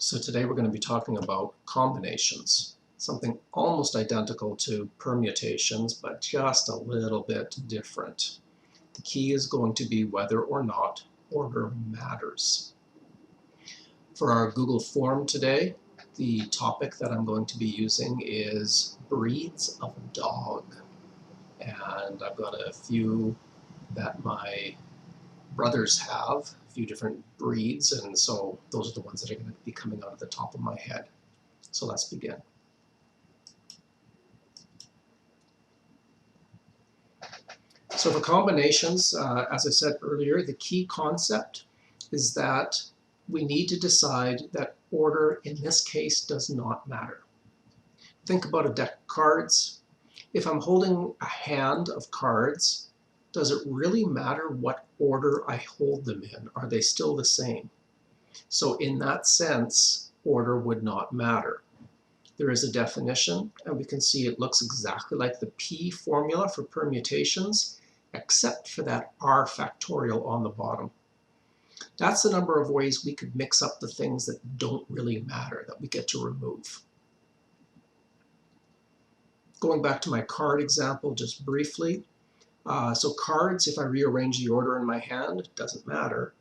So today we're going to be talking about combinations, something almost identical to permutations, but just a little bit different. The key is going to be whether or not order matters. For our Google form today, the topic that I'm going to be using is breeds of dog. And I've got a few that my brothers have, a few different breeds, and so those are the ones that are going to be coming out of the top of my head. So let's begin. So for combinations, as I said earlier, the key concept is that we need to decide that order in this case does not matter. Think about a deck of cards. If I'm holding a hand of cards, does it really matter what order I hold them in? Are they still the same? So in that sense, order would not matter. There is a definition, and we can see it looks exactly like the P formula for permutations, except for that R factorial on the bottom. That's the number of ways we could mix up the things that don't really matter, that we get to remove. Going back to my card example just briefly. So cards, if I rearrange the order in my hand, it doesn't matter.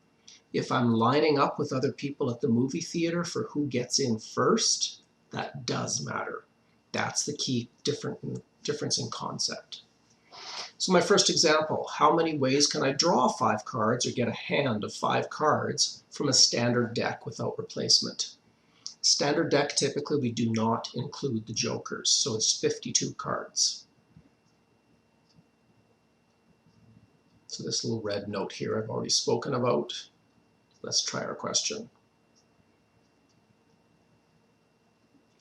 If I'm lining up with other people at the movie theater for who gets in first, that does matter. That's the key difference in concept. So my first example, how many ways can I draw 5 cards or get a hand of 5 cards from a standard deck without replacement? Standard deck, typically we do not include the jokers, so it's 52 cards. So this little red note here I've already spoken about. Let's try our question.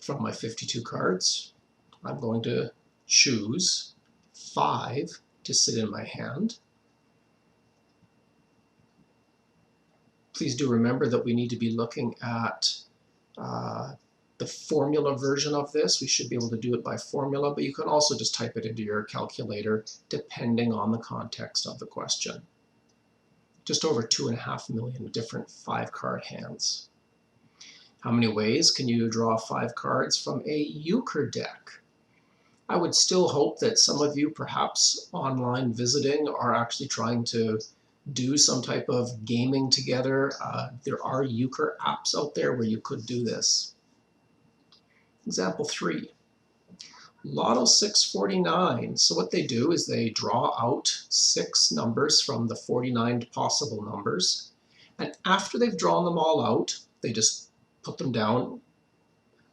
From my 52 cards, I'm going to choose 5 to sit in my hand. Please do remember that we need to be looking at the formula version of this. We should be able to do it by formula, but you can also just type it into your calculator depending on the context of the question. Just over 2.5 million different 5-card hands. How many ways can you draw 5 cards from a euchre deck? I would still hope that some of you, perhaps online visiting, are actually trying to do some type of gaming together. There are euchre apps out there where you could do this. Example 3. Lotto 649. So what they do is they draw out 6 numbers from the 49 possible numbers. And after they've drawn them all out, they just put them down.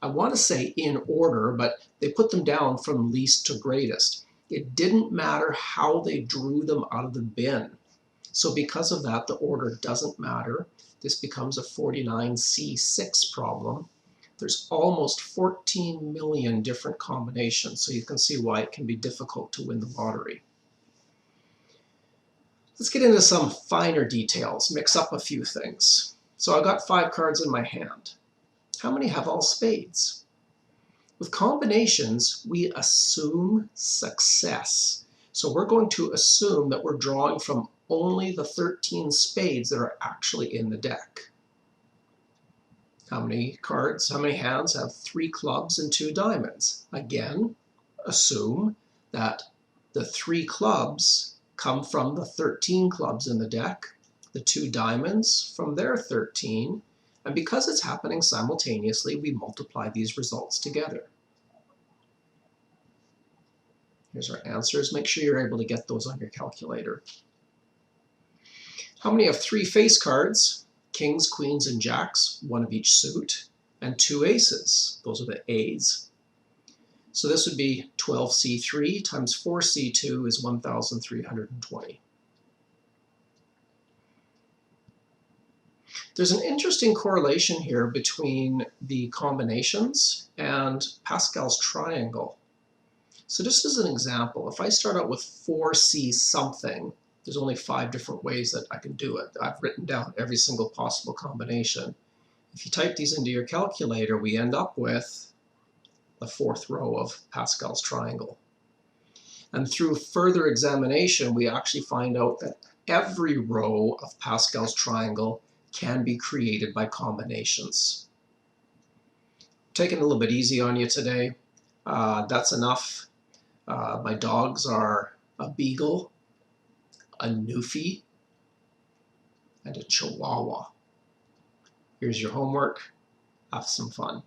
I want to say in order, but they put them down from least to greatest. It didn't matter how they drew them out of the bin. So because of that, the order doesn't matter. This becomes a 49C6 problem. There's almost 14 million different combinations, so you can see why it can be difficult to win the lottery. Let's get into some finer details, mix up a few things. So I've got 5 cards in my hand. How many have all spades? With combinations, we assume success. So we're going to assume that we're drawing from only the 13 spades that are actually in the deck. How many cards, how many hands have 3 clubs and 2 diamonds? Again, assume that the 3 clubs come from the 13 clubs in the deck, the 2 diamonds from their 13, and because it's happening simultaneously, we multiply these results together. Here's our answers. Make sure you're able to get those on your calculator. How many have 3 face cards? Kings, queens, and jacks, 1 of each suit, and 2 aces. Those are the A's. So this would be 12C3 times 4C2 is 1,320. There's an interesting correlation here between the combinations and Pascal's triangle. So just as an example, if I start out with 4C something, there's only 5 different ways that I can do it. I've written down every single possible combination. If you type these into your calculator, we end up with the 4th row of Pascal's triangle. And through further examination, we actually find out that every row of Pascal's triangle can be created by combinations. taking it a little bit easy on you today. That's enough. My dogs are a beagle, a Newfie, and a Chihuahua. Here's your homework. Have some fun.